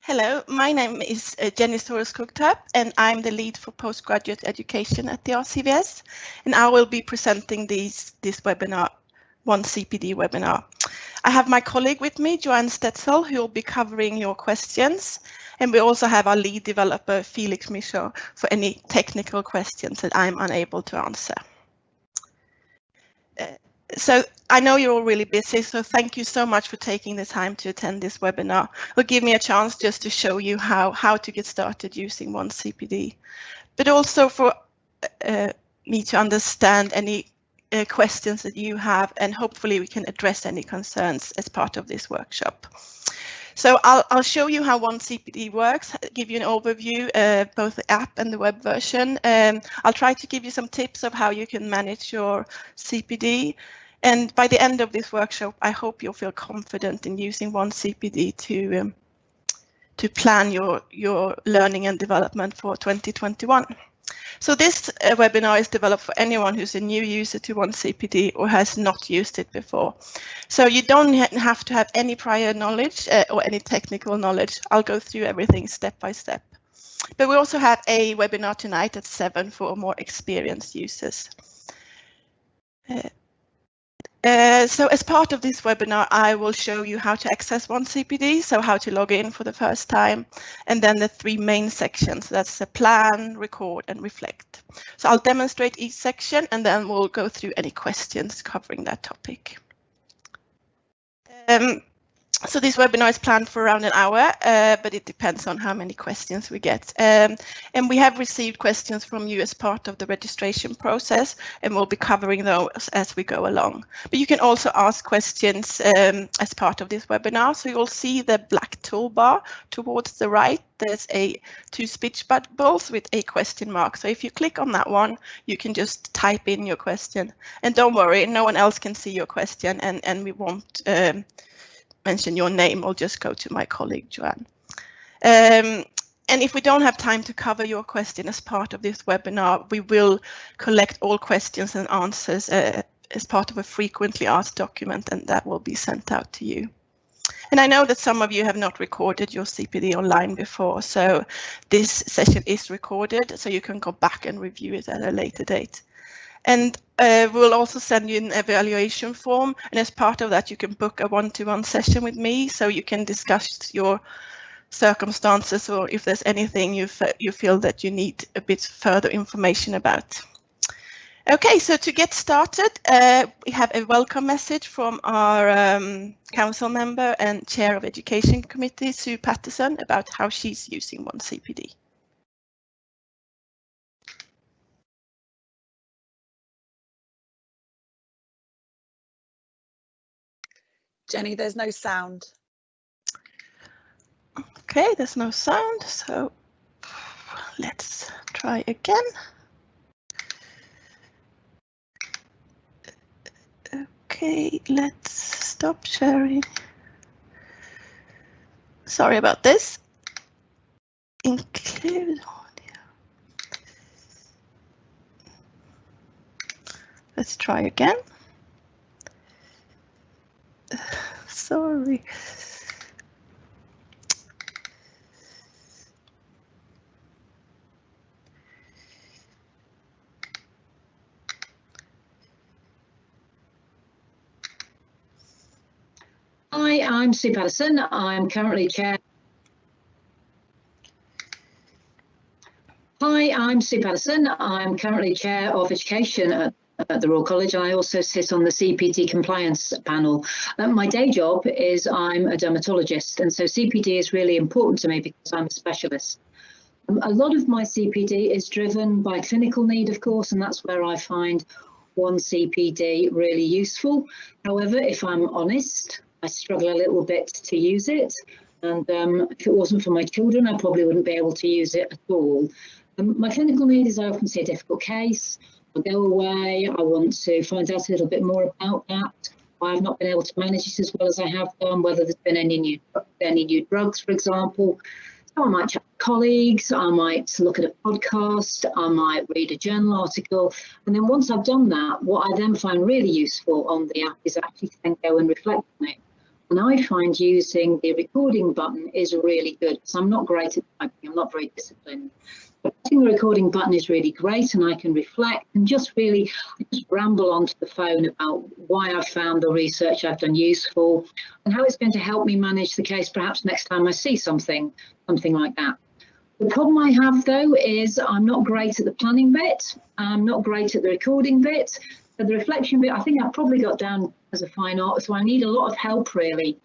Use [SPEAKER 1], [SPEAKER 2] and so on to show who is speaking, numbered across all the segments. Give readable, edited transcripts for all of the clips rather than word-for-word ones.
[SPEAKER 1] Hello, my name is Jenny Soros-Kuktab, and I'm the lead for postgraduate education at the RCVS, and I will be presenting this webinar, One CPD webinar. I have my colleague with me, Joanne Stetzel, who will be covering your questions, and we also have our lead developer, Felix Michaud, for any technical questions that I'm unable to answer. So I know you're all really busy, so thank you so much for taking the time to attend this webinar. It'll give me a chance just to show you how to get started using One CPD, but also for me to understand any questions that you have, and hopefully we can address any concerns as part of this workshop. So I'll show you how One CPD works, give you an overview, both the app and the web version. I'll try to give you some tips of how you can manage your CPD. And by the end of this workshop, I hope you'll feel confident in using One CPD to plan your learning and development for 2021. So this webinar is developed for anyone who's a new user to One CPD or has not used it before. So you don't have to have any prior knowledge or any technical knowledge. I'll go through everything step by step. But we also have a webinar tonight at 7 for more experienced users. So as part of this webinar, I will show you how to access One CPD, so how to log in for the first time, and then the 3 main sections, that's the plan, record, and reflect. So I'll demonstrate each section, and then we'll go through any questions covering that topic. So this webinar is planned for around an hour, but it depends on how many questions we get. And we have received questions from you as part of the registration process, and we'll be covering those as we go along. But you can also ask questions as part of this webinar. So you'll see the black toolbar towards the right. There's 2 speech bubbles with a question mark. So if you click on that one, you can just type in your question. And don't worry, no one else can see your question, and we won't mention your name. I'll just go to my colleague Joanne. And if we don't have time to cover your question as part of this webinar, we will collect all questions and answers as part of a frequently asked document, and that will be sent out to you. And I know that some of you have not recorded your CPD online before, so this session is recorded, so you can go back and review it at a later date. And we'll also send you an evaluation form, and as part of that you can book a one-to-one session with me, so you can discuss your circumstances or if there's anything you feel that you need a bit further information about. Okay, so to get started, we have a welcome message from our council member and chair of Education Committee, Sue Patterson, about how she's using One CPD.
[SPEAKER 2] Jenny, there's no sound.
[SPEAKER 1] Okay, there's no sound, so let's try again. Okay, let's stop sharing. Sorry about this. Include audio. Let's try again. Sorry.
[SPEAKER 3] Hi, I'm Sue Patterson. I'm currently chair. Hi, I'm Sue Patterson. I'm currently chair of education at the Royal College. I also sit on the CPD compliance panel. My day job is I'm a dermatologist, and so CPD is really important to me because I'm a specialist. A lot of my CPD is driven by clinical need, of course, and that's where I find One CPD really useful. However, if I'm honest, I struggle a little bit to use it, and if it wasn't for my children, I probably wouldn't be able to use it at all. My clinical need is I often see a difficult case, I go away, I want to find out a little bit more about that. I've not been able to manage it as well as I have done, whether there's been any new drugs, for example. So I might chat with colleagues, I might look at a podcast, I might read a journal article, and then once I've done that, what I then find really useful on the app is actually to then go and reflect on it. And I find using the recording button is really good. So I'm not great at typing, I'm not very disciplined. But I think the recording button is really great, and I can reflect and just ramble onto the phone about why I've found the research I've done useful and how it's going to help me manage the case perhaps next time I see something like that. The problem I have, though, is I'm not great at the planning bit. I'm not great at the recording bit. But the reflection bit, I think I've probably got down as a fine art. So I need a lot of help, really,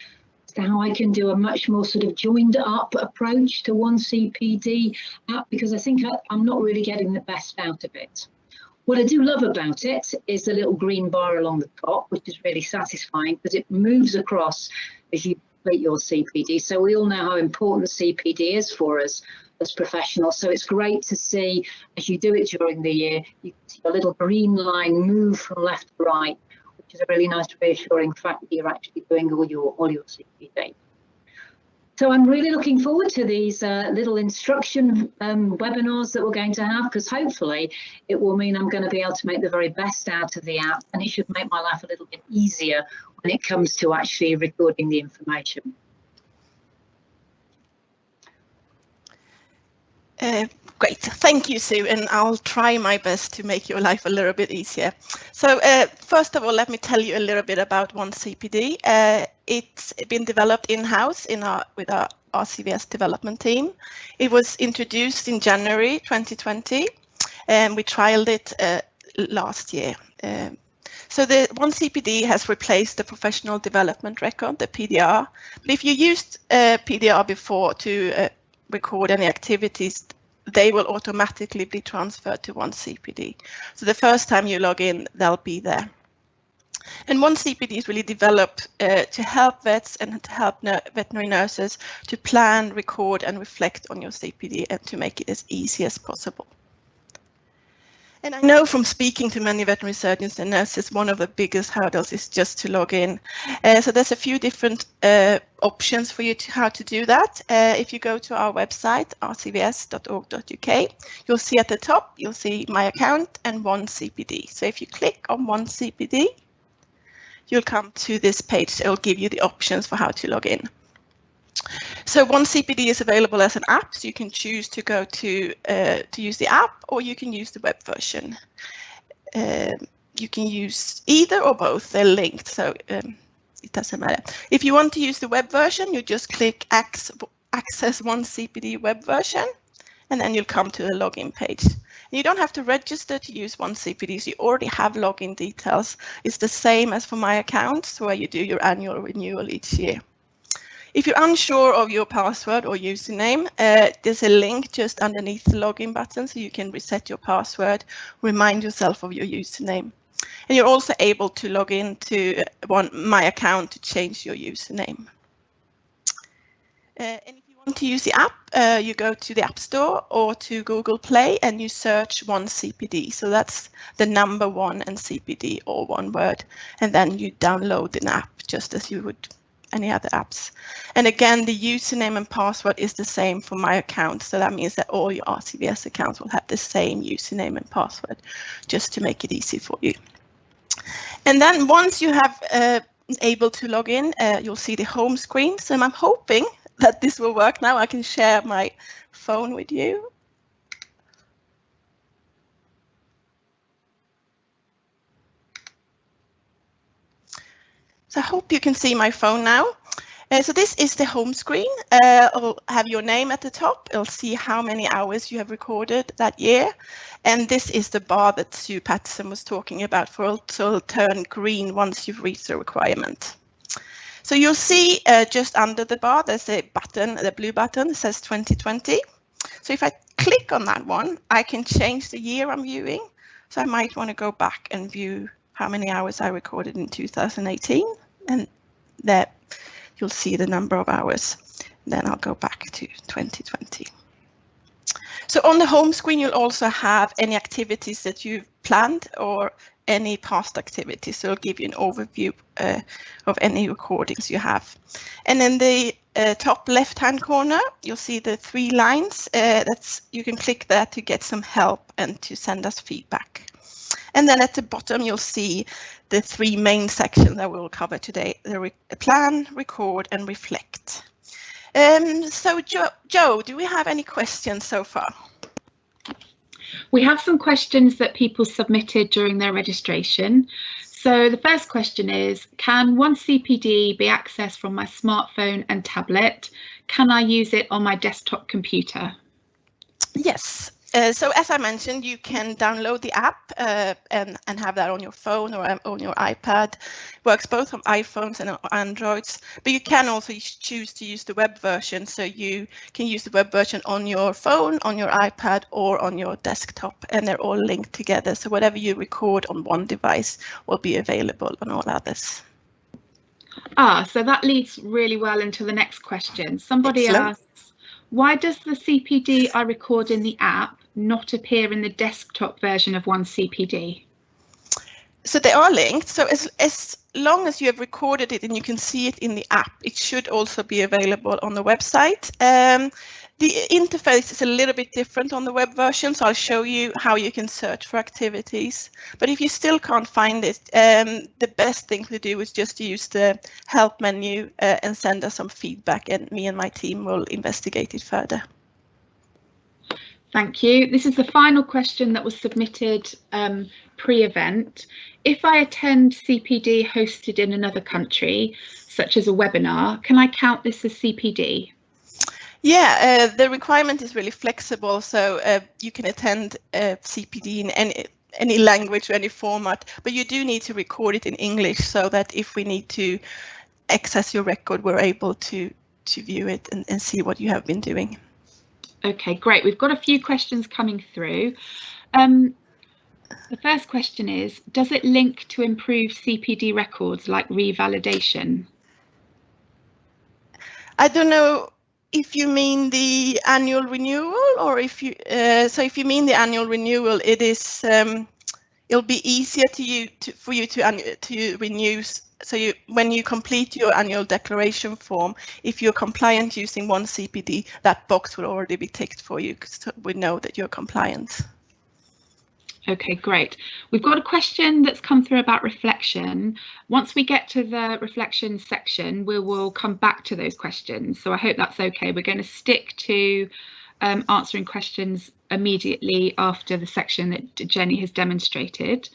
[SPEAKER 3] as to how I can do a much more sort of joined up approach to one CPD app, because I think I'm not really getting the best out of it. What I do love about it is the little green bar along the top, which is really satisfying because it moves across as you complete your CPD. So we all know how important CPD is for us as professionals. So it's great to see as you do it during the year, you can see a little green line move from left to right, which is a really nice reassuring fact that you're actually doing all your CPD. So I'm really looking forward to these little instruction webinars that we're going to have, because hopefully it will mean I'm going to be able to make the very best out of the app, and it should make my life a little bit easier when it comes to actually recording the information.
[SPEAKER 1] Great, thank you, Sue, and I'll try my best to make your life a little bit easier. So first of all, let me tell you a little bit about OneCPD. It's been developed in-house with our RCVS development team. It was introduced in January 2020, and we trialed it last year. So the OneCPD has replaced the professional development record, the PDR. But if you used PDR before to record any activities, they will automatically be transferred to OneCPD. So the first time you log in, they'll be there. And OneCPD is really developed to help vets and to help veterinary nurses to plan, record, and reflect on your CPD, and to make it as easy as possible. And I know from speaking to many veterinary surgeons and nurses, one of the biggest hurdles is just to log in. So there's a few different options for you how to do that. If you go to our website, rcvs.org.uk, you'll see at the top, you'll see My Account and OneCPD. So if you click on OneCPD, you'll come to this page. It'll give you the options for how to log in. So OneCPD is available as an app, so you can choose to go to use the app, or you can use the web version. You can use either or both. They're linked, so it doesn't matter. If you want to use the web version, you just click Access OneCPD web version, and then you'll come to the login page. And you don't have to register to use OneCPD, so you already have login details. It's the same as for My Account, so where you do your annual renewal each year. If you're unsure of your password or username, there's a link just underneath the login button, so you can reset your password, remind yourself of your username. And you're also able to log in to My Account to change your username. And if you want to use the app, you go to the App Store or to Google Play and you search OneCPD. So that's the number 1 and CPD, all one word. And then you download the app just as you would any other apps. And again, the username and password is the same for My Account. So that means that all your RCVS accounts will have the same username and password, just to make it easy for you. And then once you have able to log in, you'll see the home screen. So I'm hoping that this will work now. I can share my phone with you. So I hope you can see my phone now. So this is the home screen. It'll have your name at the top. It'll see how many hours you have recorded that year. And this is the bar that Sue Patterson was talking about, so it'll turn green once you've reached the requirement. So you'll see just under the bar, there's a button, the blue button that says 2020. So if I click on that one, I can change the year I'm viewing. So I might want to go back and view how many hours I recorded in 2018. And there you'll see the number of hours. Then I'll go back to 2020. So on the home screen, you'll also have any activities that you've planned or any past activities. So it'll give you an overview of any recordings you have. And in the top left-hand corner, you'll see the 3 lines. You can click there to get some help and to send us feedback. And then at the bottom, you'll see the 3 main sections that we will cover today: the plan, record, and reflect. So Joe, do we have any questions so far?
[SPEAKER 4] We have some questions that people submitted during their registration. So the first question is, can OneCPD be accessed from my smartphone and tablet? Can I use it on my desktop computer?
[SPEAKER 1] Yes. So as I mentioned, you can download the app and have that on your phone or on your iPad. It works both on iPhones and on Androids, but you can also choose to use the web version. So you can use the web version on your phone, on your iPad, or on your desktop, and they're all linked together. So whatever you record on one device will be available on all others.
[SPEAKER 4] So that leads really well into the next question. Somebody
[SPEAKER 1] Excellent.
[SPEAKER 4] asks, why does the CPD I record in the app not appear in the desktop version of OneCPD?
[SPEAKER 1] So they are linked. So as long as you have recorded it and you can see it in the app, it should also be available on the website. The interface is a little bit different on the web version, so I'll show you how you can search for activities. But if you still can't find it, the best thing to do is just use the help menu and send us some feedback, and me and my team will investigate it further.
[SPEAKER 4] Thank you. This is the final question that was submitted pre-event. If I attend CPD hosted in another country, such as a webinar, can I count this as CPD?
[SPEAKER 1] Yeah, the requirement is really flexible, so you can attend CPD in any language or any format, but you do need to record it in English so that if we need to access your record, we're able to view it and see what you have been doing.
[SPEAKER 4] Okay, great. We've got a few questions coming through. The first question is, does it link to improve CPD records like revalidation?
[SPEAKER 1] I don't know if you mean the annual renewal, or if you so if you mean the annual renewal, it is it'll be easier for you to renew. So when you complete your annual declaration form, if you're compliant using OneCPD, that box will already be ticked for you, so we know that you're compliant.
[SPEAKER 4] Okay, great. We've got a question that's come through about reflection. Once we get to the reflection section, we will come back to those questions. So I hope that's okay. We're going to stick to answering questions immediately after the section that Jenny has demonstrated.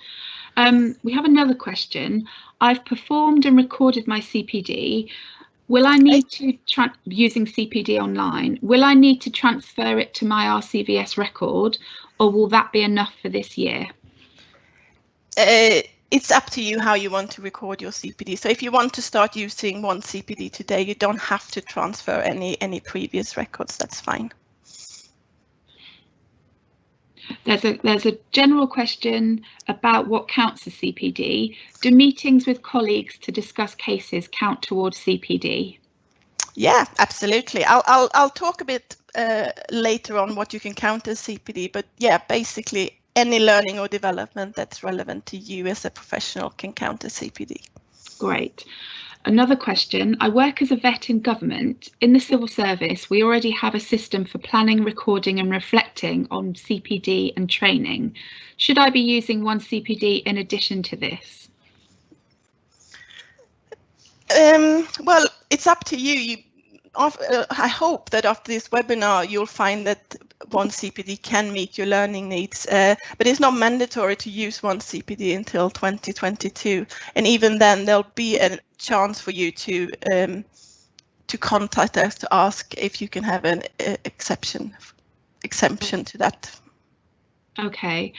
[SPEAKER 4] We have another question. I've performed and recorded my CPD. Will I need to, using CPD online, will I need to transfer it to my RCVS record, or will that be enough for this year?
[SPEAKER 1] It's up to you how you want to record your CPD. So if you want to start using OneCPD today, you don't have to transfer any previous records. That's fine.
[SPEAKER 4] There's a general question about what counts as CPD. Do meetings with colleagues to discuss cases count towards CPD? Yeah,
[SPEAKER 1] absolutely. I'll talk a bit later on what you can count as CPD, but yeah, basically any learning or development that's relevant to you as a professional can count as CPD.
[SPEAKER 4] Great. Another question. I work as a vet in government. In the civil service, we already have a system for planning, recording and reflecting on CPD and training. Should I be using OneCPD in addition to this?
[SPEAKER 1] Well, it's up to you. I hope that after this webinar, you'll find that OneCPD can meet your learning needs, but it's not mandatory to use OneCPD until 2022. And even then, there'll be a chance for you to contact us to ask if you can have an exemption to that.
[SPEAKER 4] Okay.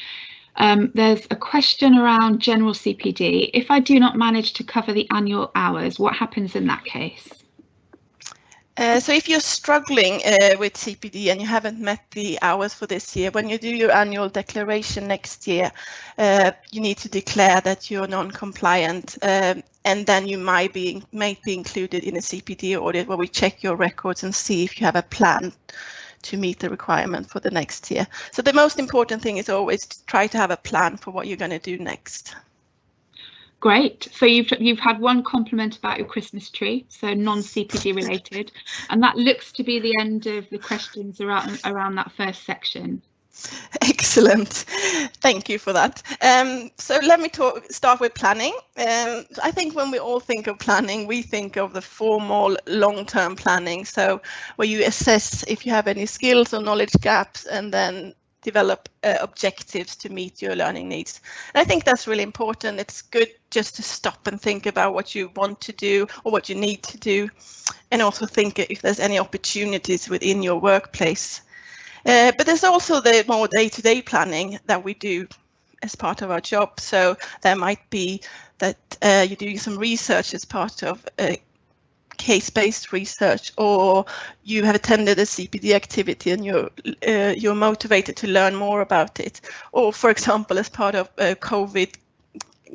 [SPEAKER 4] There's a question around general CPD. If I do not manage to cover the annual hours, what happens in that case?
[SPEAKER 1] So if you're struggling with CPD and you haven't met the hours for this year, when you do your annual declaration next year, you need to declare that you're non-compliant, and then you might be included in a CPD audit where we check your records and see if you have a plan to meet the requirement for the next year. So the most important thing is always to try to have a plan for what you're going to do next.
[SPEAKER 4] Great. So you've had one compliment about your Christmas tree, so non-CPD related, and that looks to be the end of the questions around that first section.
[SPEAKER 1] Excellent. Thank you for that. So let me start with planning. I think when we all think of planning, we think of the formal long-term planning. So where you assess if you have any skills or knowledge gaps and then develop objectives to meet your learning needs. And I think that's really important. It's good just to stop and think about what you want to do or what you need to do, and also think if there's any opportunities within your workplace. But there's also the more day-to-day planning that we do as part of our job. So there might be that you're doing some research as part of case-based research, or you have attended a CPD activity and you're motivated to learn more about it. Or, for example, as part of COVID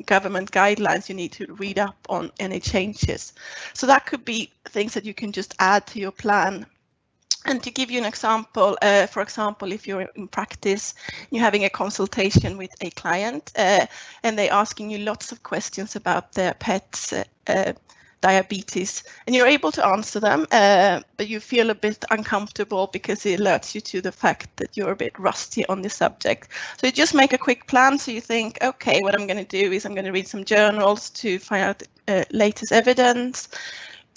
[SPEAKER 1] government guidelines, you need to read up on any changes. So that could be things that you can just add to your plan. And to give you an example, for example, if you're in practice, you're having a consultation with a client and they're asking you lots of questions about their pets' diabetes, and you're able to answer them, but you feel a bit uncomfortable because it alerts you to the fact that you're a bit rusty on the subject. So you just make a quick plan. So you think, okay, what I'm going to do is I'm going to read some journals to find out latest evidence.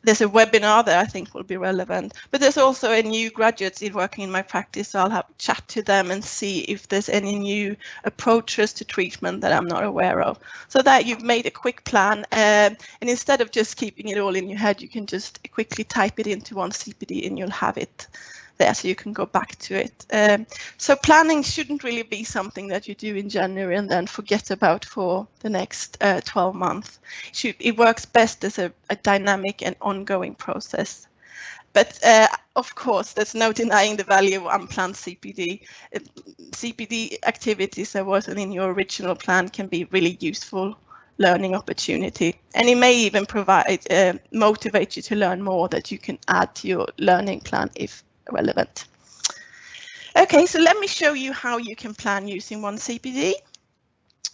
[SPEAKER 1] There's a webinar that I think will be relevant, but there's also a new graduates working in my practice. So I'll have a chat to them and see if there's any new approaches to treatment that I'm not aware of. So that you've made a quick plan, and instead of just keeping it all in your head, you can just quickly type it into one CPD and you'll have it there, so you can go back to it. So planning shouldn't really be something that you do in January and then forget about for the next 12 months. It works best as a dynamic and ongoing process. But of course, there's no denying the value of unplanned CPD. CPD activities that wasn't in your original plan can be really useful learning opportunity, and it may even provide motivate you to learn more that you can add to your learning plan if relevant. Okay, so let me show you how you can plan using one CPD.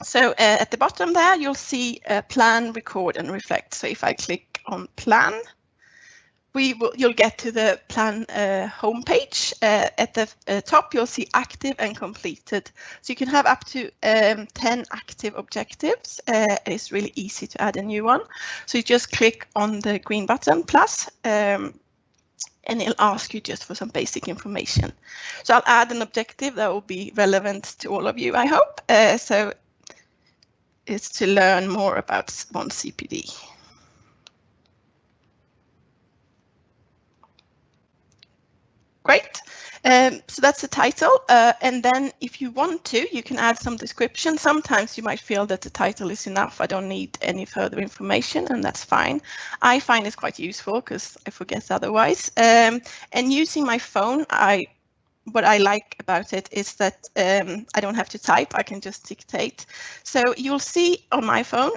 [SPEAKER 1] So at the bottom there, you'll see plan, record and reflect. So if I click on plan, you'll get to the plan homepage. At the top, you'll see active and completed. So you can have up to 10 active objectives. It's really easy to add a new one. So you just click on the green button plus, and it'll ask you just for some basic information. So I'll add an objective that will be relevant to all of you, I hope. So it's to learn more about one CPD. Great. So that's the title. And then if you want to, you can add some description. Sometimes you might feel that the title is enough. I don't need any further information, and that's fine. I find it's quite useful because I forget otherwise. And using my phone, what I like about it is that I don't have to type. I can just dictate. So you'll see on my phone,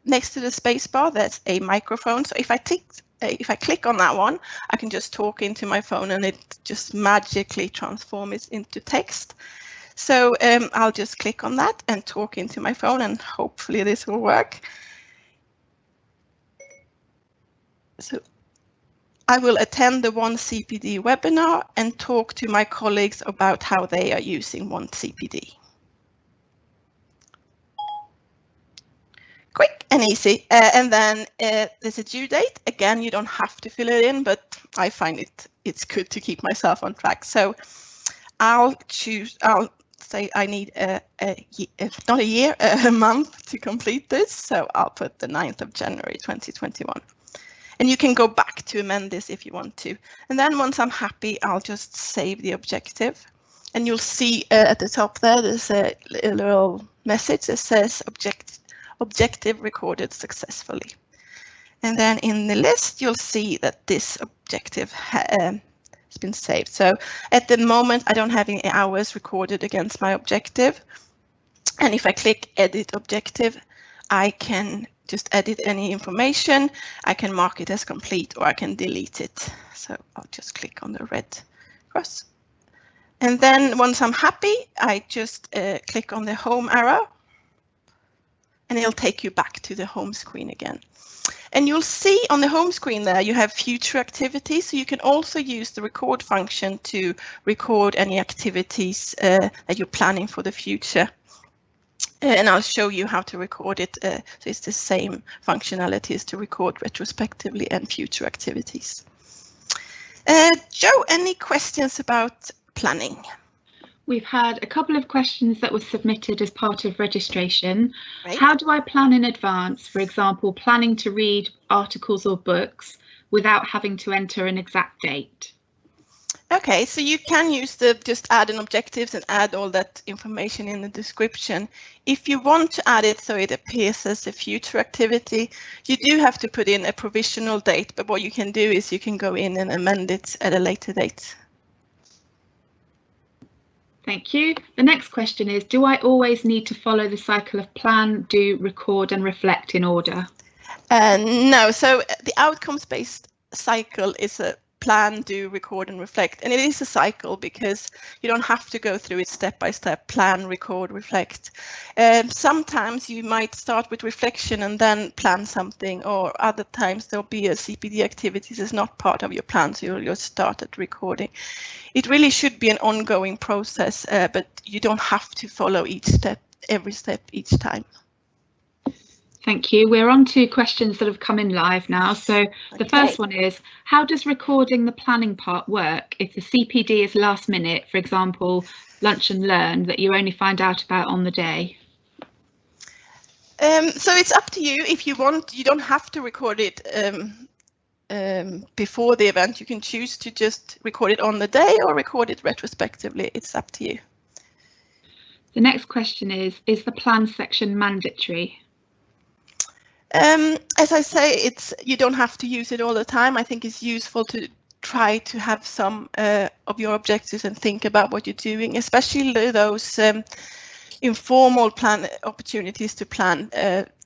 [SPEAKER 1] next to the space bar, there's a microphone. So if I click on that one, I can just talk into my phone and it just magically transforms it into text. So I'll just click on that and talk into my phone, and hopefully this will work. So I will attend the One CPD webinar and talk to my colleagues about how they are using One CPD. Quick and easy. And then there's a due date. Again, you don't have to fill it in, but I find it's good to keep myself on track. So I'll say I need not a year, a month to complete this. So I'll put the 9th of January 2021. And you can go back to amend this if you want to. And then once I'm happy, I'll just save the objective. And you'll see at the top there, there's a little message that says objective recorded successfully. And then in the list, you'll see that this objective has been saved. So at the moment, I don't have any hours recorded against my objective. And if I click edit objective, I can just edit any information. I can mark it as complete, or I can delete it. So I'll just click on the red cross. And then once I'm happy, I just click on the home arrow, and it'll take you back to the home screen again. And you'll see on the home screen there you have future activities, so you can also use the record function to record any activities that you're planning for the future. And I'll show you how to record it. So it's the same functionality as to record retrospectively and future activities. Joe, any questions about planning?
[SPEAKER 4] We've had a couple of questions that were submitted as part of registration.
[SPEAKER 1] Right.
[SPEAKER 4] How do I plan in advance, for example, planning to read articles or books without having to enter an exact date?
[SPEAKER 1] Okay, so you can use just add in objectives and add all that information in the description. If you want to add it so it appears as a future activity, you do have to put in a provisional date, but what you can do is you can go in and amend it at a later date.
[SPEAKER 4] Thank you. The next question is, do I always need to follow the cycle of plan, do, record and reflect in order?
[SPEAKER 1] No, so the outcomes-based cycle is a plan, do, record and reflect, and it is a cycle because you don't have to go through it step by step, plan, record, reflect. Sometimes you might start with reflection and then plan something, or other times there'll be a CPD activities is not part of your plan, so you'll just start at recording. It really should be an ongoing process, but you don't have to follow every step each time.
[SPEAKER 4] Thank you. We're on to questions that have come in live now. So the first one is, how does recording the planning part work if the CPD is last minute, for example, lunch and learn, that you only find out about on the day?
[SPEAKER 1] So it's up to you. If you want, you don't have to record it before the event. You can choose to just record it on the day or record it retrospectively. It's up to you.
[SPEAKER 4] The next question is the plan section mandatory?
[SPEAKER 1] As I say, you don't have to use it all the time. I think it's useful to try to have some of your objectives and think about what you're doing, especially those informal plan opportunities to plan,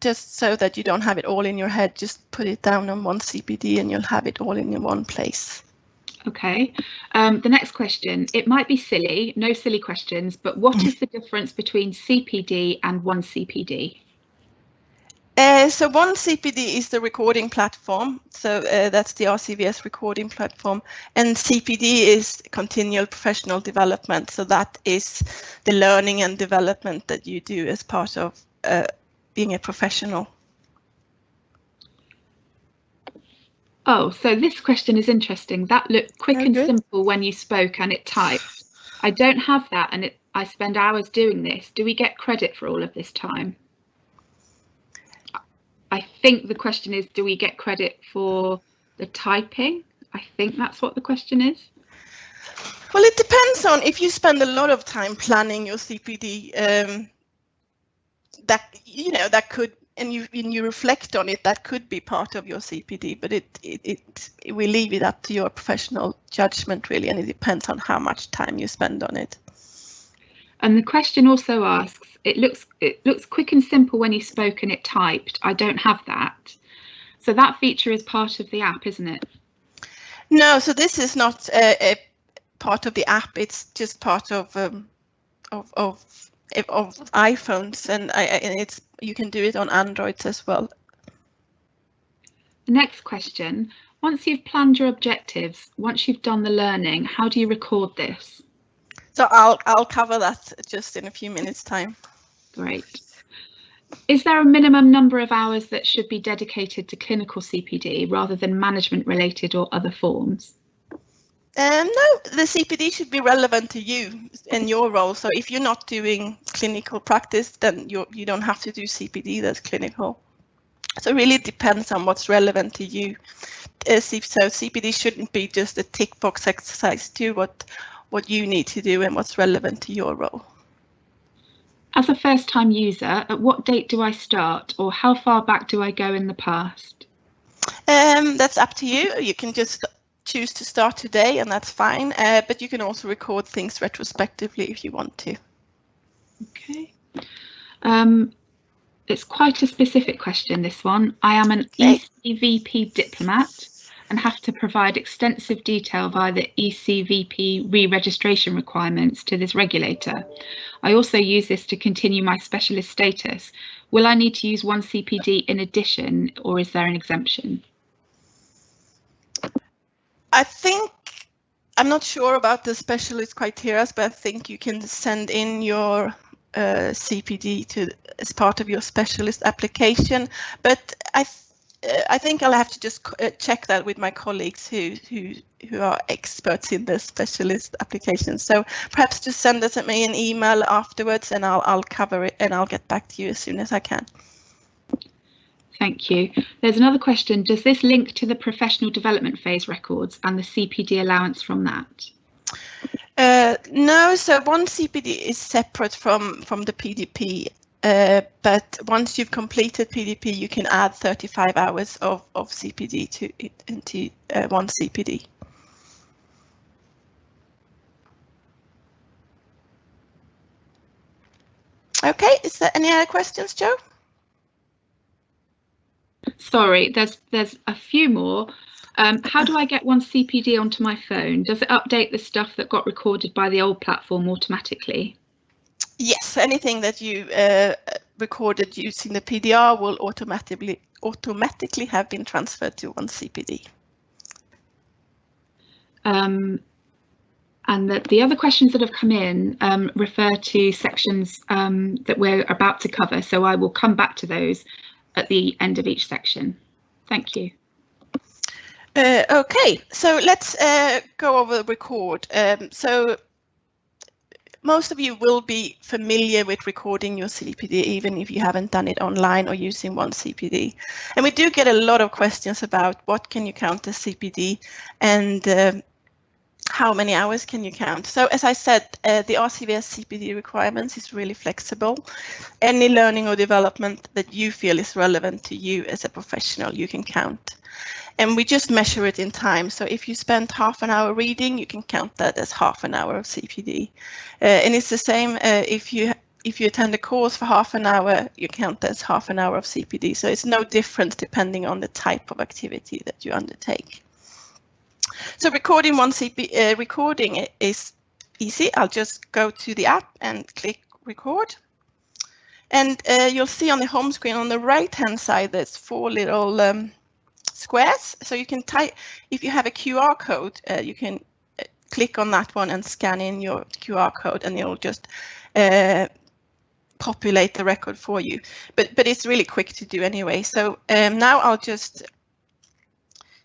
[SPEAKER 1] just so that you don't have it all in your head. Just put it down on one CPD and you'll have it all in one place. Okay.
[SPEAKER 4] The next question, it might be silly, no silly questions, but what is the difference between CPD and one CPD?
[SPEAKER 1] So one CPD is the recording platform, so that's the RCVS recording platform, and CPD is continual professional development, so that is the learning and development that you do as part of being a professional.
[SPEAKER 4] Oh, so this question is interesting. That looked quick and simple when you spoke and it typed. I don't have that and I spend hours doing this. Do we get credit for all of this time? I think the question is, do we get credit for the typing? I think that's what the question is.
[SPEAKER 1] Well, it depends on if you spend a lot of time planning your CPD, that could, and you reflect on it, that could be part of your CPD, but we leave it up to your professional judgment really, and it depends on how much time you spend on it.
[SPEAKER 4] And the question also asks, it looks quick and simple when you spoke and it typed. I don't have that. So that feature is part of the app, isn't it?
[SPEAKER 1] No, so this is not a part of the app. It's just part of iPhones, and you can do it on Androids as well.
[SPEAKER 4] The next question, once you've planned your objectives, once you've done the learning, how do you record this?
[SPEAKER 1] So I'll cover that just in a few minutes' time.
[SPEAKER 4] Great. Is there a minimum number of hours that should be dedicated to clinical CPD rather than management related or other forms?
[SPEAKER 1] No, the CPD should be relevant to you and your role. So if you're not doing clinical practice, then you don't have to do CPD that's clinical. So it really depends on what's relevant to you. So CPD shouldn't be just a tick box exercise. Do what you need to do and what's relevant to your role.
[SPEAKER 4] As a first-time user, at what date do I start, or how far back do I go in the past?
[SPEAKER 1] That's up to you. You can just choose to start today, and that's fine. But you can also record things retrospectively if you want to. Okay.
[SPEAKER 4] It's quite a specific question, this one. I am an ECVP diplomat and have to provide extensive detail via the ECVP re-registration requirements to this regulator. I also use this to continue my specialist status. Will I need to use one CPD in addition, or is there an exemption?
[SPEAKER 1] I'm not sure about the specialist criteria, but I think you can send in your CPD as part of your specialist application. But I think I'll have to just check that with my colleagues who are experts in the specialist applications. So perhaps just send us an email afterwards, and I'll cover it, and I'll get back to you as soon as I can.
[SPEAKER 4] Thank you. There's another question. Does this link to the professional development phase records and the CPD allowance from that?
[SPEAKER 1] No, so one CPD is separate from the PDP, but once you've completed PDP, you can add 35 hours of CPD into one CPD. Okay, is there any other questions, Joe?
[SPEAKER 4] Sorry, there's a few more. How do I get one CPD onto my phone? Does it update the stuff that got recorded by the old platform automatically?
[SPEAKER 1] Yes, anything that you recorded using the PDR will automatically have been transferred to one CPD.
[SPEAKER 4] And the other questions that have come in refer to sections that we're about to cover, so I will come back to those at the end of each section. Thank you.
[SPEAKER 1] Okay, so let's go over the record. So most of you will be familiar with recording your CPD, even if you haven't done it online or using one CPD. And we do get a lot of questions about what can you count as CPD and how many hours can you count? So as I said, the RCVS CPD requirements is really flexible. Any learning or development that you feel is relevant to you as a professional, you can count. And we just measure it in time. So if you spend half an hour reading, you can count that as half an hour of CPD. And it's the same if you attend a course for half an hour, you count that as half an hour of CPD. So it's no difference depending on the type of activity that you undertake. So recording recording is easy. I'll just go to the app and click record. And you'll see on the home screen on the right-hand side, there's 4 little squares. So you can type, if you have a QR code, you can click on that one and scan in your QR code, and it'll just populate the record for you. But it's really quick to do anyway. So now I'll just,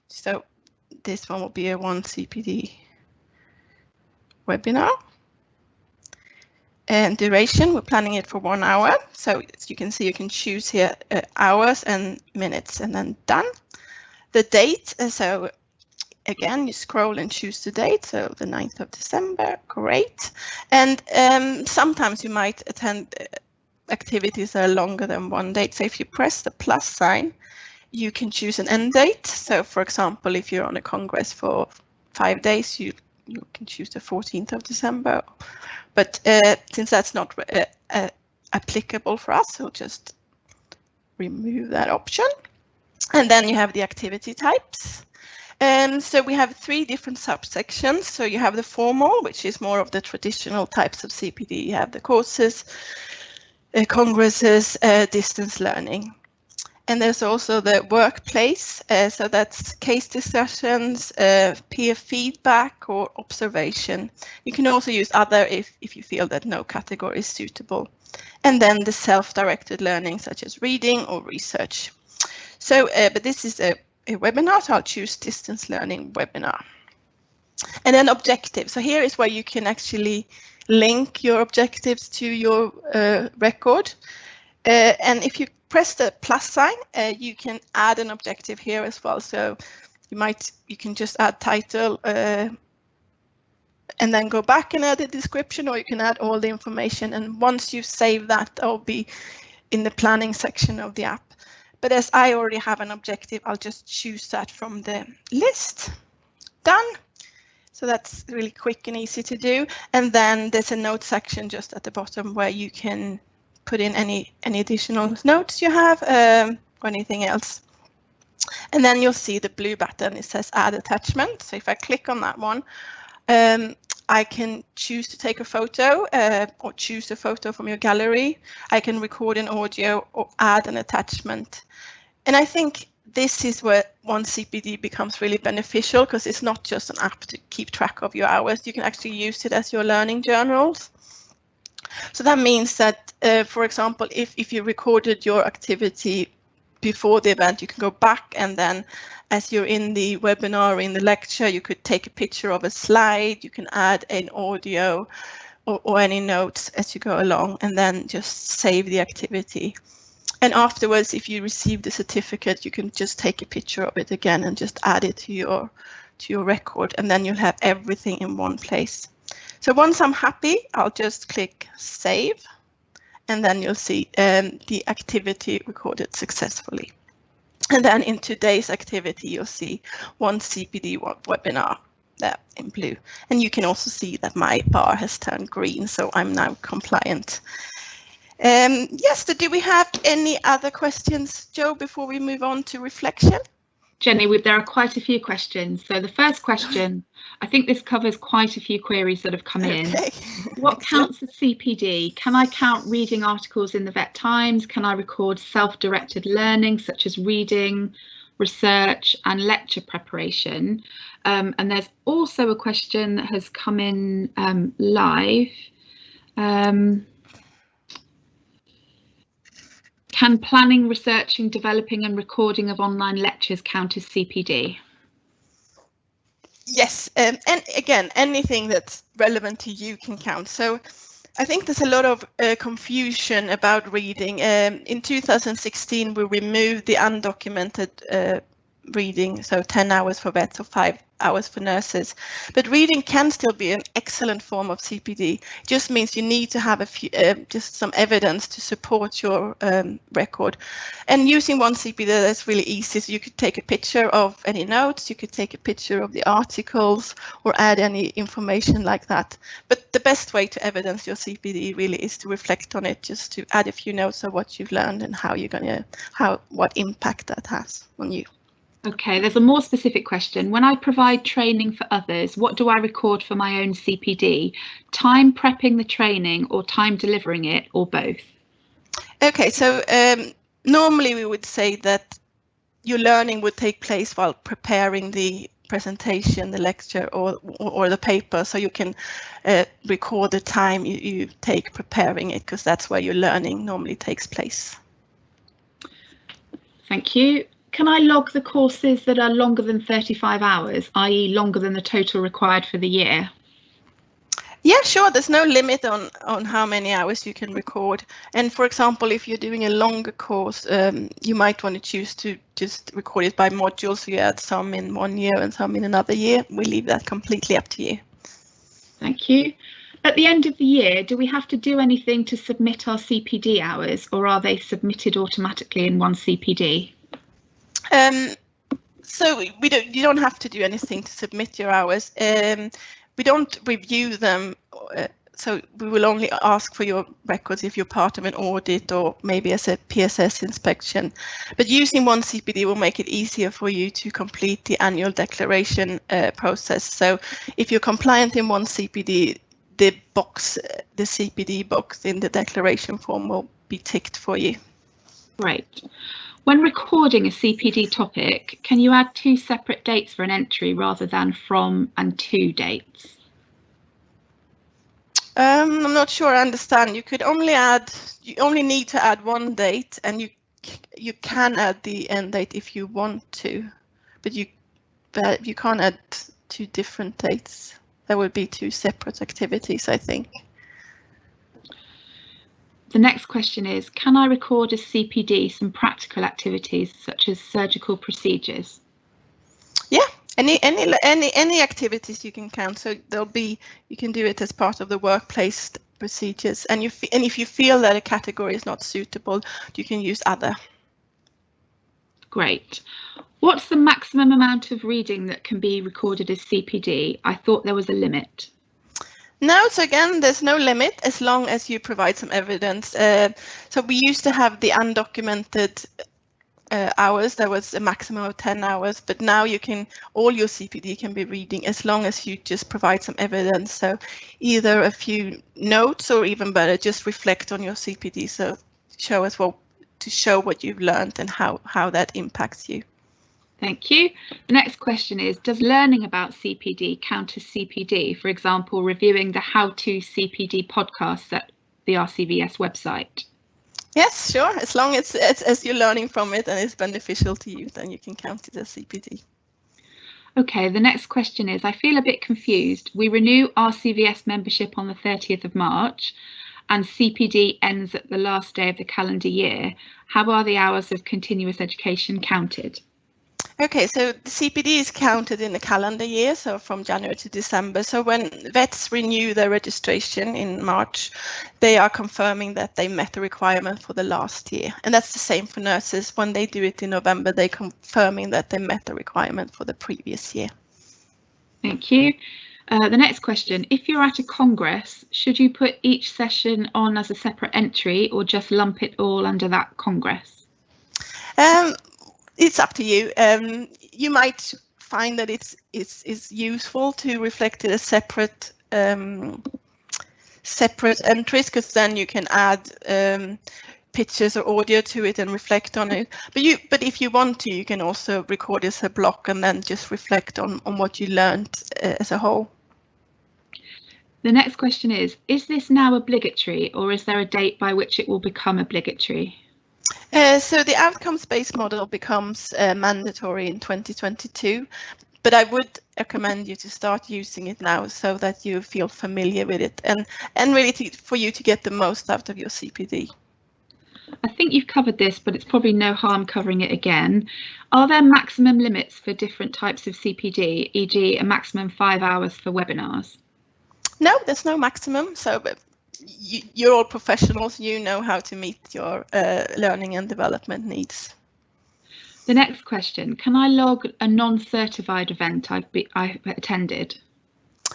[SPEAKER 1] so this one will be a one CPD webinar. And duration, we're planning it for 1 hour. So as you can see, you can choose here hours and minutes, and then done. The date, so again, you scroll and choose the date, so the 9th of December, great. And sometimes you might attend activities that are longer than one date. So if you press the plus sign, you can choose an end date. So for example, if you're on a congress for 5 days, you can choose the 14th of December. But since that's not applicable for us, we'll just remove that option. And then you have the activity types. So we have 3 different subsections. So you have the formal, which is more of the traditional types of CPD. You have the courses, congresses, distance learning. And there's also the workplace. So that's case discussions, peer feedback or observation. You can also use other if you feel that no category is suitable. And then the self-directed learning, such as reading or research. So, but this is a webinar, so I'll choose distance learning webinar. And then objectives. So here is where you can actually link your objectives to your record. And if you press the plus sign, you can add an objective here as well. So you can just add title and then go back and add a description, or you can add all the information. And once you save that, I'll be in the planning section of the app. But as I already have an objective, I'll just choose that from the list. Done. So that's really quick and easy to do. And then there's a note section just at the bottom where you can put in any additional notes you have or anything else. And then you'll see the blue button. It says add attachment. So if I click on that one, I can choose to take a photo or choose a photo from your gallery. I can record an audio or add an attachment. And I think this is where One CPD becomes really beneficial, because it's not just an app to keep track of your hours. You can actually use it as your learning journals. So that means that, for example, if you recorded your activity before the event, you can go back, and then as you're in the webinar or in the lecture, you could take a picture of a slide, you can add an audio or any notes as you go along, and then just save the activity. And afterwards, if you receive the certificate, you can just take a picture of it again and just add it to your record, and then you'll have everything in one place. So once I'm happy, I'll just click save, and then you'll see the activity recorded successfully. And then in today's activity, you'll see One CPD webinar there in blue. And you can also see that my bar has turned green, so I'm now compliant. Yes, so do we have any other questions, Joe, before we move on to reflection?
[SPEAKER 4] Jenny, there are quite a few questions. So the first question, I think this covers quite a few queries that have come in. What counts as CPD? Can I count reading articles in the Vet Times? Can I record self-directed learning, such as reading, research and lecture preparation? And there's also a question that has come in live. Can planning, researching, developing and recording of online lectures count as CPD?
[SPEAKER 1] Yes, and again, anything that's relevant to you can count. So I think there's a lot of confusion about reading. In 2016, we removed the undocumented reading, so 10 hours for vets or 5 hours for nurses. But reading can still be an excellent form of CPD. It just means you need to have a few, just some evidence to support your record. And using One CPD, that's really easy. So you could take a picture of any notes, you could take a picture of the articles or add any information like that. But the best way to evidence your CPD really is to reflect on it, just to add a few notes of what you've learned and how you're going to, what impact that has on you.
[SPEAKER 4] Okay, there's a more specific question. When I provide training for others, what do I record for my own CPD? Time prepping the training or time delivering it, or both? Okay, so normally we would say that your learning would take place while preparing the presentation, the lecture or the paper, so you can record the time you take preparing it, because that's where your learning normally takes place. Thank you. Can I log the courses that are longer than 35 hours, i.e. longer than the total required for the year? Yeah, sure. There's no limit on how many hours you can record. And for example, if you're doing a longer course, you might want to choose to just record it by module. So you add some in 1 year and some in another year. We leave that completely up to you. Thank you. At the end of the year, do we have to do anything to submit our CPD hours, or are they submitted automatically in One CPD? So you don't have to do anything to submit your hours. We don't review them, so we will only ask for your records if you're part of an audit or maybe as a PSS inspection. But using One CPD will make it easier for you to complete the annual declaration process. So if you're compliant in One CPD, the CPD box in the declaration form will be ticked for you. Right. When recording a CPD topic, can you add 2 separate dates for an entry rather than from and to dates? I'm not sure I understand. You only need to add 1 date, and you can add the end date if you want to, but you can't add 2 different dates. There will be 2 separate activities, I think. The next question is, can I record as CPD some practical activities such as surgical procedures? Yeah, any activities you can count. So you can do it as part of the workplace procedures, and if you feel that a category is not suitable, you can use other. Great. What's the maximum amount of reading that can be recorded as CPD? I thought there was a limit. No, so again, there's no limit as long as you provide some evidence. So we used to have the undocumented
[SPEAKER 1] hours. There was a maximum of 10 hours, but now all your CPD can be reading as long as you just provide some evidence. So either a few notes, or even better, just reflect on your CPD. So show us to show what you've learned and how that impacts you.
[SPEAKER 4] Thank you. The next question is, does learning about CPD count as CPD? For example, reviewing the How to CPD podcasts at the RCVS website.
[SPEAKER 1] Yes, sure. As long as you're learning from it and it's beneficial to you, then you can count it as CPD.
[SPEAKER 4] Okay, the next question is, I feel a bit confused. We renew RCVS membership on the 30th of March and CPD ends at the last day of the calendar year. How are the hours of continuous education counted?
[SPEAKER 1] Okay, so the CPD is counted in the calendar year, so from January to December. So when vets renew their registration in March, they are confirming that they met the requirement for the last year. And that's the same for nurses. When they do it in November, they're confirming that they met the requirement for the previous year.
[SPEAKER 4] Thank you. The next question, if you're at a congress, should you put each session on as a separate entry or just lump it all under that congress?
[SPEAKER 1] It's up to you. You might find that it's useful to reflect it as separate entries, because then you can add pictures or audio to it and reflect on it. But if you want to, you can also record as a block and then just reflect on what you learned as a whole.
[SPEAKER 4] The next question is this now obligatory, or is there a date by which it will become obligatory?
[SPEAKER 1] So the outcomes-based model becomes mandatory in 2022, but I would recommend you to start using it now so that you feel familiar with it and really for you to get the most out of your CPD.
[SPEAKER 4] I think you've covered this, but it's probably no harm covering it again. Are there maximum limits for different types of CPD, e.g. a maximum 5 hours for webinars?
[SPEAKER 1] No, there's no maximum. So you're all professionals, you know how to meet your learning and development needs.
[SPEAKER 4] The next question, can I log a non-certified event I've attended?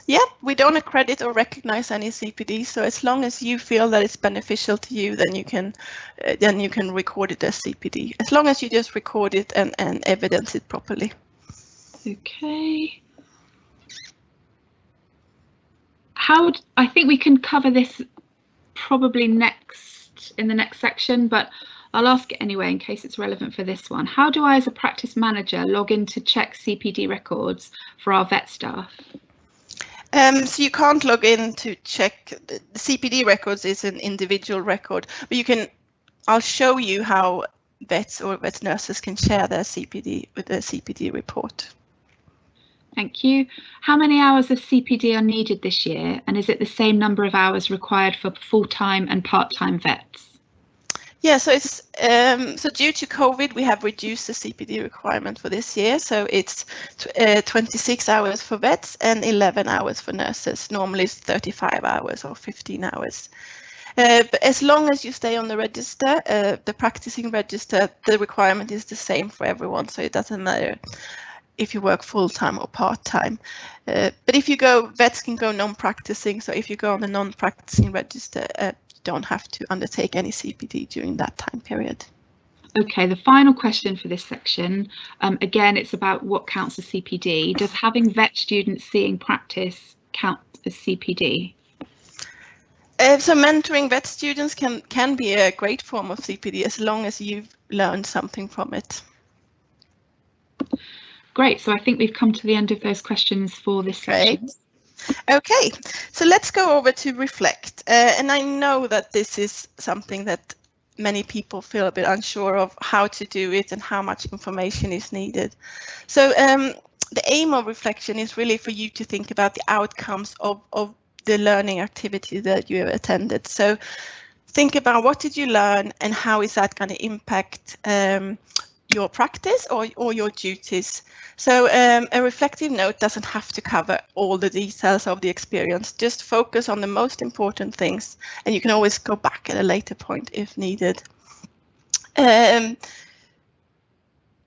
[SPEAKER 1] Yeah, we don't accredit or recognize any CPD, so as long as you feel that it's beneficial to you, then you can record it as CPD, as long as you just record it and evidence it properly.
[SPEAKER 4] Okay. I think we can cover this probably in the next section, but I'll ask it anyway in case it's relevant for this one. How do I, as a practice manager, log in to check CPD records for our vet staff?
[SPEAKER 1] So you can't log in to check the CPD records is an individual record, but I'll show you how vets or vet nurses can share their CPD with their CPD report.
[SPEAKER 4] Thank you. How many hours of CPD are needed this year, and is it the same number of hours required for full-time and part-time vets?
[SPEAKER 1] Yeah, so it's so due to COVID, we have reduced the CPD requirement for this year. So it's 26 hours for vets and 11 hours for nurses. Normally it's 35 hours or 15 hours. But as long as you stay on the register, the practicing register, the requirement is the same for everyone. So it doesn't matter if you work full-time or part-time. But if you vets can go non-practicing. So if you go on the non-practicing register, don't have to undertake any CPD during that time period.
[SPEAKER 4] Okay, the final question for this section, again, it's about what counts as CPD. Does having vet students seeing practice count as CPD?
[SPEAKER 1] So mentoring vet students can be a great form of CPD as long as you've learned something from it.
[SPEAKER 4] Great, so I think we've come to the end of those questions for this section.
[SPEAKER 1] Great. Okay, so let's go over to reflect. And I know that this is something that many people feel a bit unsure of how to do it and how much information is needed. So the aim of reflection is really for you to think about the outcomes of the learning activity that you have attended. So think about what did you learn and how is that going to impact your practice or your duties. So a reflective note doesn't have to cover all the details of the experience, just focus on the most important things, and you can always go back at a later point if needed. But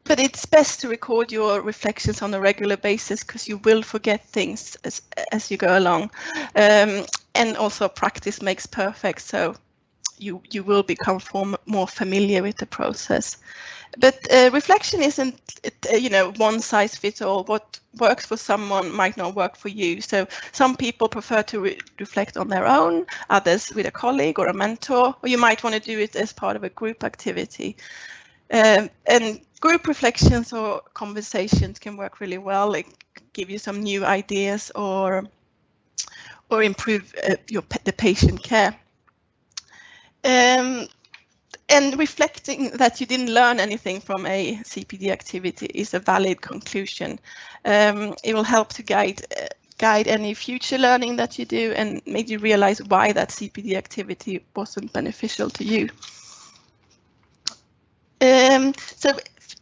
[SPEAKER 1] it's best to record your reflections on a regular basis because you will forget things as you go along. And also practice makes perfect. So you will become more familiar with the process. But reflection isn't, one size fits all. What works for someone might not work for you. So some people prefer to reflect on their own, others with a colleague or a mentor, or you might want to do it as part of a group activity. And group reflections or conversations can work really well. It give you some new ideas or improve the patient care. And reflecting that you didn't learn anything from a CPD activity is a valid conclusion. It will help to guide any future learning that you do and make you realize why that CPD activity wasn't beneficial to you. So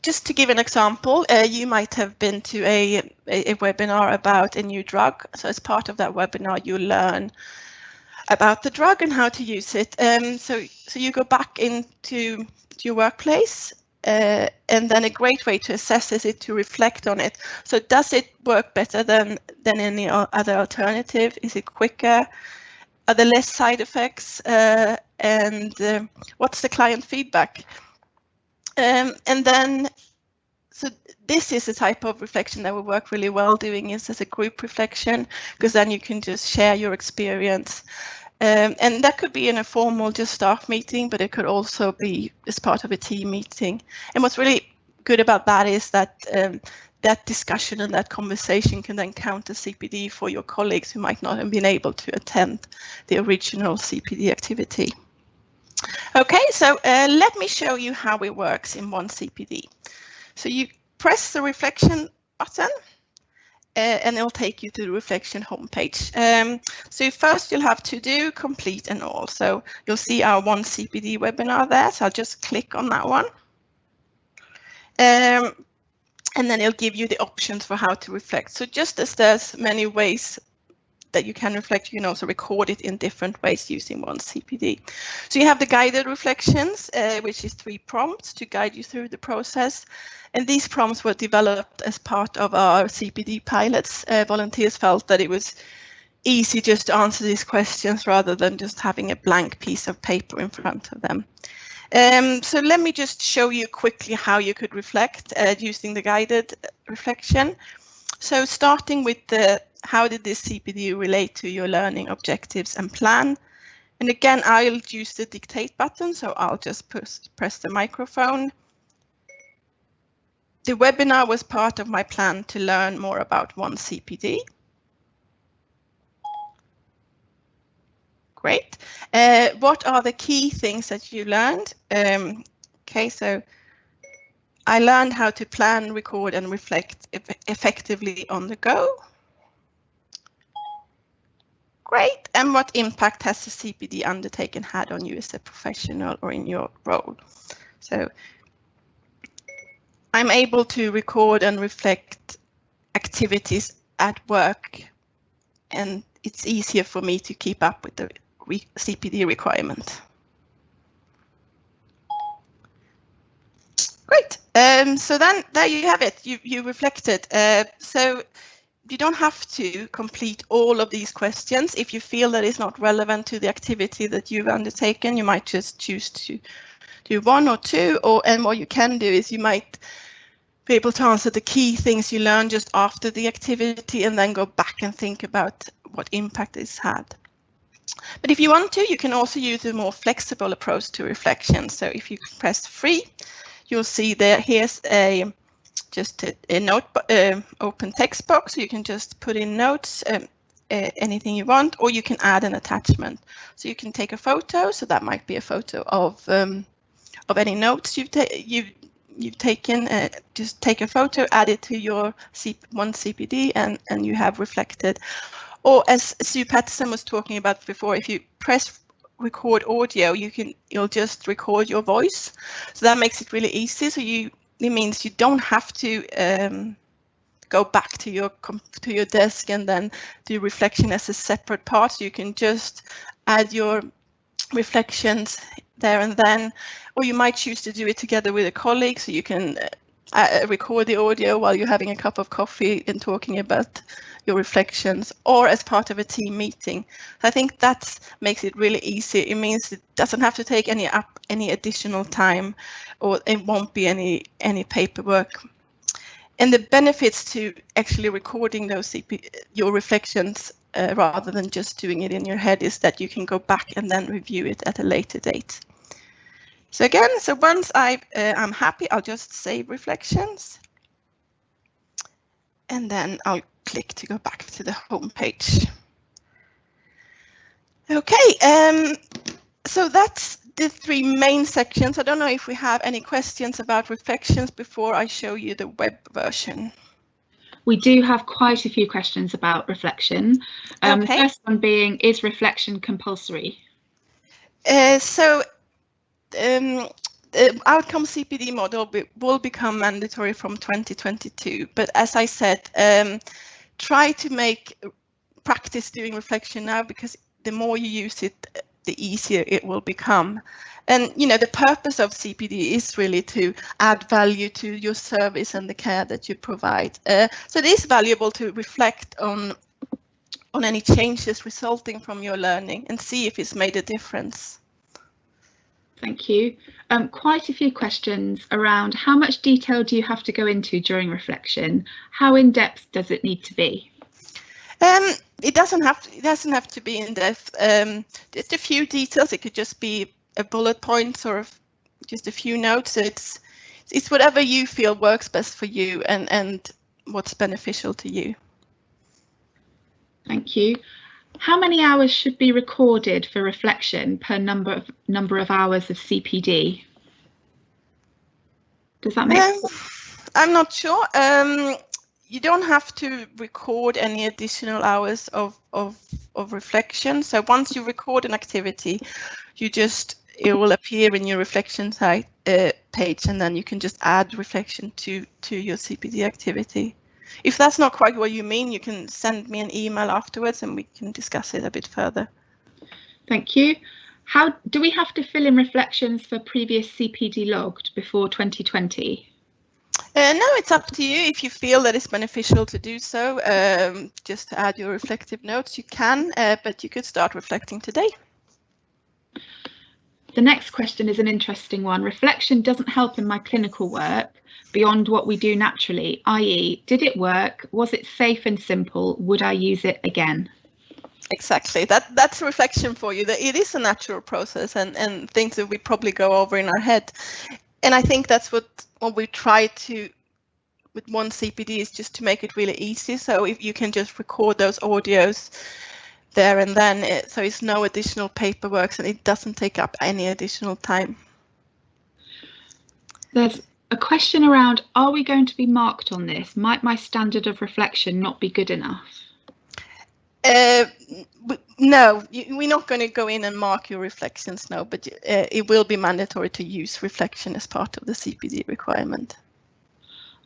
[SPEAKER 1] just to give an example, you might have been to a webinar about a new drug. So as part of that webinar, you learn about the drug and how to use it. So you go back into your workplace, and then a great way to assess is to reflect on it. So does it work better than any other alternative? Is it quicker? Are there less side effects? And what's the client feedback? And then, so this is a type of reflection that will work really well doing is as a group reflection, because then you can just share your experience. And that could be in a formal just staff meeting, but it could also be as part of a team meeting. And what's really good about that is that that discussion and that conversation can then count as CPD for your colleagues who might not have been able to attend the original CPD activity. Okay, so let me show you how it works in one CPD. So you press the reflection button and it'll take you to the reflection homepage. So first you'll have to do, complete and all. So you'll see our one CPD webinar there. So I'll just click on that one. And then it'll give you the options for how to reflect. So just as there's many ways that you can reflect, you can also record it in different ways using one CPD. So you have the guided reflections, which is 3 prompts to guide you through the process. And these prompts were developed as part of our CPD pilots. Volunteers felt that it was easy just to answer these questions rather than just having a blank piece of paper in front of them. So let me just show you quickly how you could reflect using the guided reflection. So starting with the how did this CPD relate to your learning objectives and plan? And again, I'll use the dictate button, so I'll just press the microphone. The webinar was part of my plan to learn more about one CPD. Great. What are the key things that you learned? Okay, so I learned how to plan, record and reflect effectively on the go. Great. And what impact has the CPD undertaken had on you as a professional or in your role? So I'm able to record and reflect activities at work, and it's easier for me to keep up with the CPD requirement. Great. So then there you have it. You reflected. So you don't have to complete all of these questions. If you feel that it's not relevant to the activity that you've undertaken, you might just choose to do 1 or 2, and what you can do is you might be able to answer the key things you learned just after the activity and then go back and think about what impact it's had. But if you want to, you can also use a more flexible approach to reflection. So if you press free, you'll see there here's just a note open text box, so you can just put in notes, anything you want, or you can add an attachment. So you can take a photo, so that might be a photo of any notes you've taken. Just take a photo, add it to your one CPD, and you have reflected. Or as Sue Patterson was talking about before, if you press record audio, you'll just record your voice. So that makes it really easy. So it means you don't have to go back to your desk and then do reflection as a separate part. So you can just add your reflections there and then, or you might choose to do it together with a colleague. So you can record the audio while you're having a cup of coffee and talking about your reflections or as part of a team meeting. So I think that makes it really easy. It means it doesn't have to take any additional time, or it won't be any paperwork. And the benefits to actually recording those your reflections rather than just doing it in your head is that you can go back and then review it at a later date. So again, so once I'm happy, I'll just save reflections. And then I'll click to go back to the home page. Okay, so that's the 3 main sections. I don't know if we have any questions about reflections before I show you the web version.
[SPEAKER 4] We do have quite a few questions about reflection.
[SPEAKER 1] Okay.
[SPEAKER 4] The first one being, is reflection compulsory?
[SPEAKER 1] The outcome CPD model will become mandatory from 2022. But as I said, try to practice doing reflection now, because the more you use it, the easier it will become. And the purpose of CPD is really to add value to your service and the care that you provide. So it is valuable to reflect on any changes resulting from your learning and see if it's made a difference.
[SPEAKER 4] Thank you. Quite a few questions around how much detail do you have to go into during reflection? How in depth does it need to be?
[SPEAKER 1] It doesn't have to be in depth. Just a few details. It could just be a bullet point or just a few notes. It's whatever you feel works best for you and what's beneficial to you.
[SPEAKER 4] Thank you. How many hours should be recorded for reflection per number of hours of CPD? Does that make sense?
[SPEAKER 1] I'm not sure. You don't have to record any additional hours of reflection. So once you record an activity, it will appear in your reflection site page, and then you can just add reflection to your CPD activity. If that's not quite what you mean, you can send me an email afterwards and we can discuss it a bit further.
[SPEAKER 4] Thank you. How do we have to fill in reflections for previous CPD logged before 2020?
[SPEAKER 1] No, it's up to you. If you feel that it's beneficial to do so, just to add your reflective notes, you can, but you could start reflecting today.
[SPEAKER 4] The next question is an interesting one. Reflection doesn't help in my clinical work beyond what we do naturally, i.e., did it work? Was it safe and simple? Would I use it again?
[SPEAKER 1] Exactly. That's a reflection for you, that it is a natural process and things that we probably go over in our head. And I think that's what we try to with one CPD is just to make it really easy. So if you can just record those audios there and then, so it's no additional paperwork and it doesn't take up any additional time. There's
[SPEAKER 4] a question around, are we going to be marked on this? Might my standard of reflection not be good enough?
[SPEAKER 1] No, we're not going to go in and mark your reflections, no, but it will be mandatory to use reflection as part of the CPD requirement.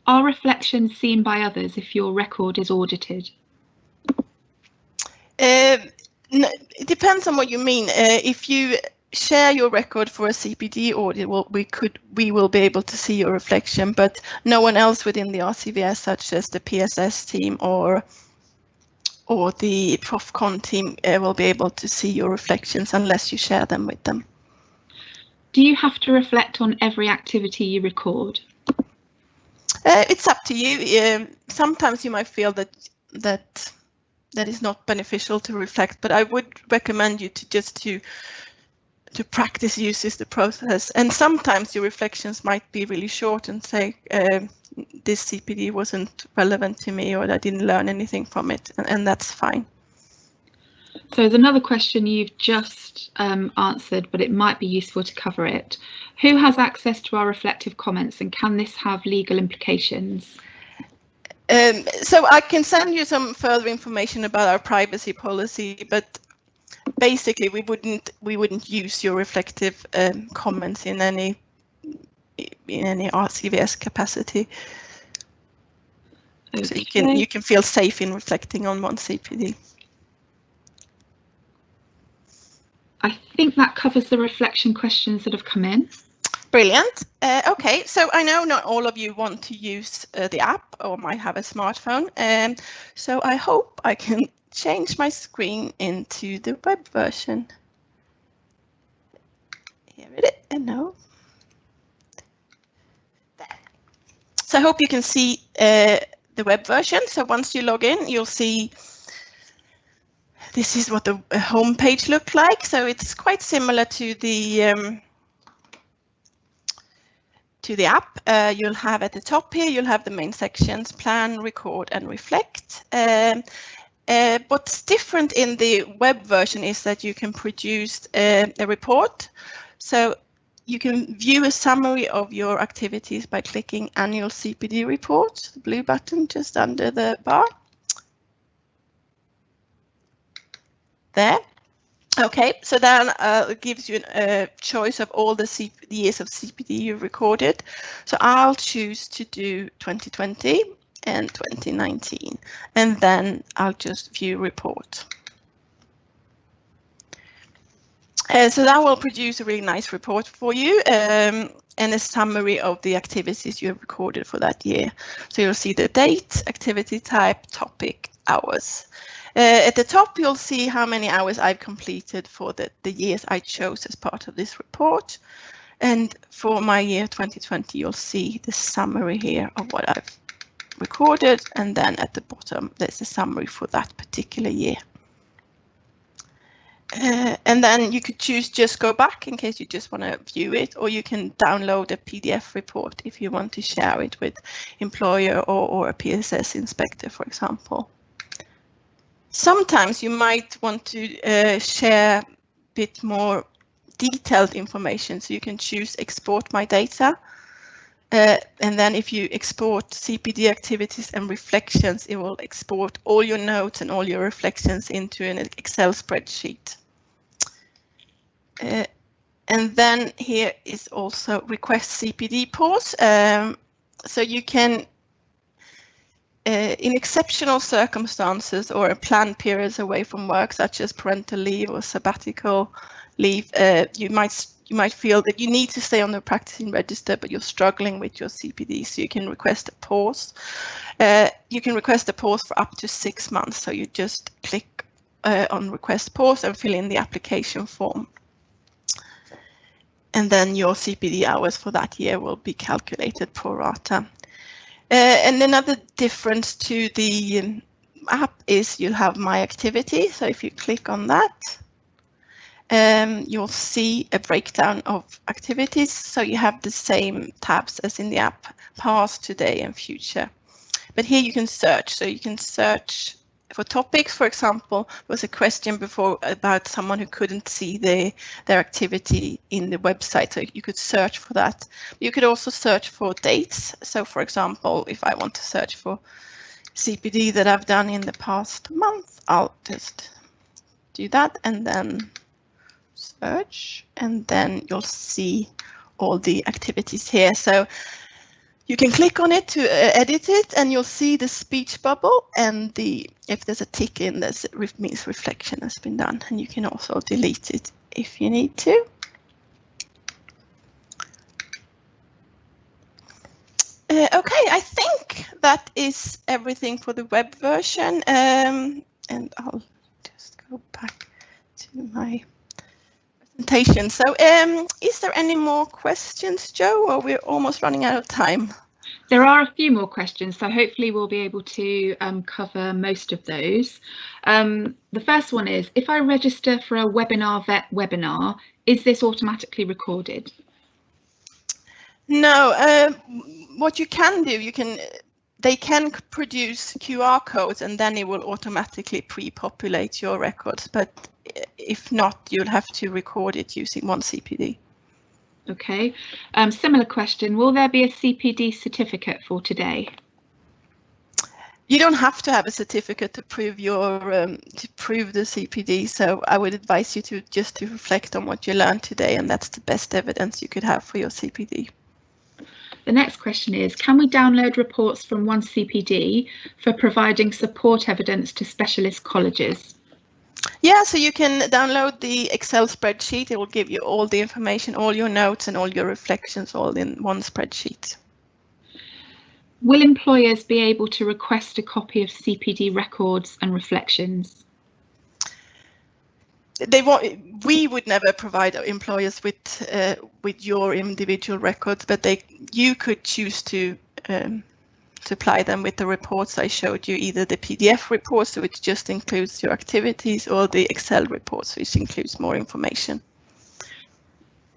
[SPEAKER 4] Are reflections seen by others if your record is audited?
[SPEAKER 1] No, it depends on what you mean. If you share your record for a CPD audit, well, we will be able to see your reflection, but no one else within the RCVS, such as the PSS team or the ProfCon team, will be able to see your reflections unless you share them with them.
[SPEAKER 4] Do you have to reflect on every activity you record?
[SPEAKER 1] It's up to you. Sometimes you might feel that is not beneficial to reflect, but I would recommend you to practice uses the process. And sometimes your reflections might be really short and say this CPD wasn't relevant to me or I didn't learn anything from it, and that's fine.
[SPEAKER 4] So there's another question you've just answered, but it might be useful to cover it. Who has access to our reflective comments, and can this have legal implications?
[SPEAKER 1] So I can send you some further information about our privacy policy, but basically we wouldn't use your reflective comments in any RCVS capacity. Okay. So you can feel safe in reflecting on one CPD.
[SPEAKER 4] I think that covers the reflection questions that have come in.
[SPEAKER 1] Brilliant. Okay, so I know not all of you want to use the app or might have a smartphone, so I hope I can change my screen into the web version. Here it is. No. There. So I hope you can see the web version. So once you log in, you'll see this is what the home page looks like. So it's quite similar to the app. You'll have at the top here, you'll have the main sections: plan, record, and reflect. What's different in the web version is that you can produce a report. So you can view a summary of your activities by clicking Annual CPD Report, the blue button just under the bar. There. Okay, so then it gives you a choice of all the years of CPD you've recorded. So I'll choose to do 2020 and 2019, and then I'll just view report. So that will produce a really nice report for you and a summary of the activities you have recorded for that year. So you'll see the date, activity type, topic, hours. At the top, you'll see how many hours I've completed for the years I chose as part of this report. And for my year 2020, you'll see the summary here of what I've recorded. And then at the bottom, there's a summary for that particular year. And then you could choose just go back in case you just want to view it, or you can download a PDF report if you want to share it with employer or a PSS inspector, for example. Sometimes you might want to share a bit more detailed information, so you can choose export my data. And then if you export CPD activities and reflections, it will export all your notes and all your reflections into an Excel spreadsheet. And then here is also request CPD ports. So you can, in exceptional circumstances or planned periods away from work, such as parental leave or sabbatical leave, you might feel that you need to stay on the practicing register, but you're struggling with your CPD, so you can request a pause. You can request a pause for up to 6 months. So you just click on request pause and fill in the application form. And then your CPD hours for that year will be calculated pro rata. And another difference to the app is you'll have my activity. So if you click on that, you'll see a breakdown of activities. So you have the same tabs as in the app: past, today, and future. But here you can search. So you can search for topics. For example, there was a question before about someone who couldn't see their activity in the website. So you could search for that. You could also search for dates. So for example, if I want to search for CPD that I've done in the past month, I'll just do that and then search, and then you'll see all the activities here. So you can click on it to edit it, and you'll see the speech bubble, and if there's a tick in, this means reflection has been done, and you can also delete it if you need to. Okay, I think that is everything for the web version, and I'll just go back to my presentation. So is there any more questions, Joe, or we're almost running out of time?
[SPEAKER 4] There are a few more questions, so hopefully we'll be able to cover most of those. The first one is, if I register for a Webinar Vet webinar, is this automatically recorded?
[SPEAKER 1] No, what you can do, they can produce QR codes, and then it will automatically pre-populate your records. But if not, you'll have to record it using OneCPD.
[SPEAKER 4] Okay. Similar question. Will there be a CPD certificate for today?
[SPEAKER 1] You don't have to have a certificate to prove the CPD. So I would advise you to just reflect on what you learned today, and that's the best evidence you could have for your CPD.
[SPEAKER 4] The next question is, can we download reports from OneCPD for providing support evidence to specialist colleges?
[SPEAKER 1] Yeah, so you can download the Excel spreadsheet. It will give you all the information, all your notes and all your reflections all in one spreadsheet.
[SPEAKER 4] Will employers be able to request a copy of CPD records and reflections?
[SPEAKER 1] We would never provide employers with your individual records, but you could choose to supply them with the reports I showed you, either the PDF reports, which just includes your activities, or the Excel reports, which includes more information.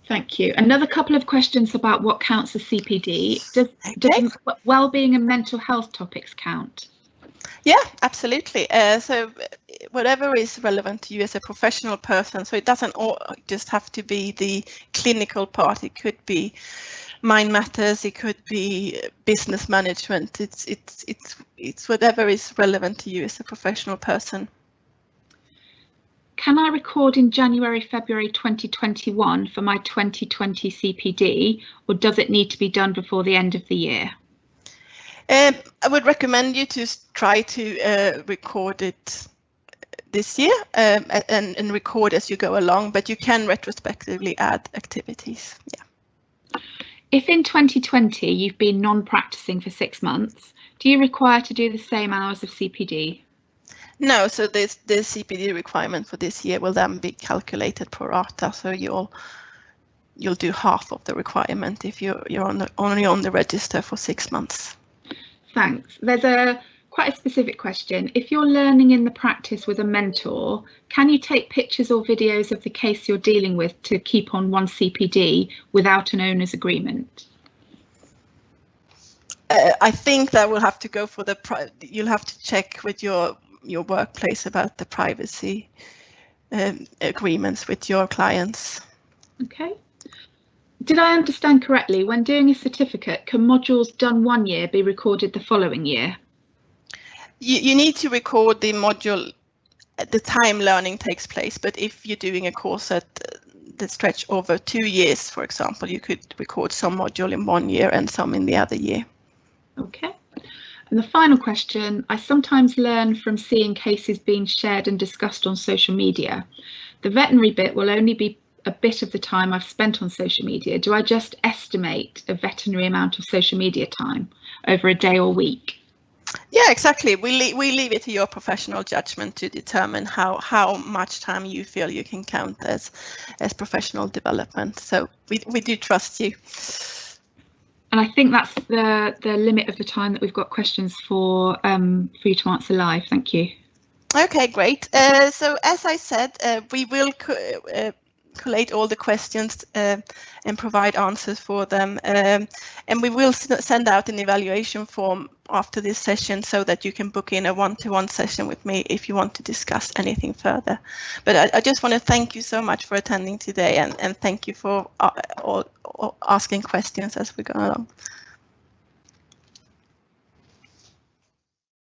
[SPEAKER 4] Thank you. Another couple of questions about what counts as CPD. Does well-being and mental health topics count?
[SPEAKER 1] Yeah, absolutely. So whatever is relevant to you as a professional person, so it doesn't just have to be the clinical part. It could be mind matters, it could be business management. It's whatever is relevant to you as a professional person.
[SPEAKER 4] Can I record in January, February 2021 for my 2020 CPD, or does it need to be done before the end of the year?
[SPEAKER 1] I would recommend you to try to record it this year and record as you go along, but you can retrospectively add activities. Yeah.
[SPEAKER 4] If in 2020 you've been non-practicing for 6 months, do you require to do the same hours of CPD?
[SPEAKER 1] No, so the CPD requirement for this year will then be calculated pro rata, so you'll do half of the requirement if you're only on the register for 6 months.
[SPEAKER 4] Thanks. There's quite a specific question. If you're learning in the practice with a mentor, can you take pictures or videos of the case you're dealing with to keep on one CPD without an owner's agreement?
[SPEAKER 1] I think that will have to go for you'll have to check with your workplace about the privacy agreements with your clients.
[SPEAKER 4] Okay. Did I understand correctly? When doing a certificate, can modules done 1 year be recorded the following year?
[SPEAKER 1] You need to record the module at the time learning takes place, but if you're doing a course that stretch over 2 years, for example, you could record some module in 1 year and some in the other year.
[SPEAKER 4] Okay. And the final question, I sometimes learn from seeing cases being shared and discussed on social media. The veterinary bit will only be a bit of the time I've spent on social media. Do I just estimate a veterinary amount of social media time over a day or week?
[SPEAKER 1] Yeah, exactly. We leave it to your professional judgment to determine how much time you feel you can count as professional development. So we do trust you.
[SPEAKER 4] And I think that's the limit of the time that we've got questions for you to answer live. Thank you.
[SPEAKER 1] Okay, great. So as I said, we will collate all the questions and provide answers for them. And we will send out an evaluation form after this session so that you can book in a one-to-one session with me if you want to discuss anything further. But I just want to thank you so much for attending today, and thank you for asking questions as we go along.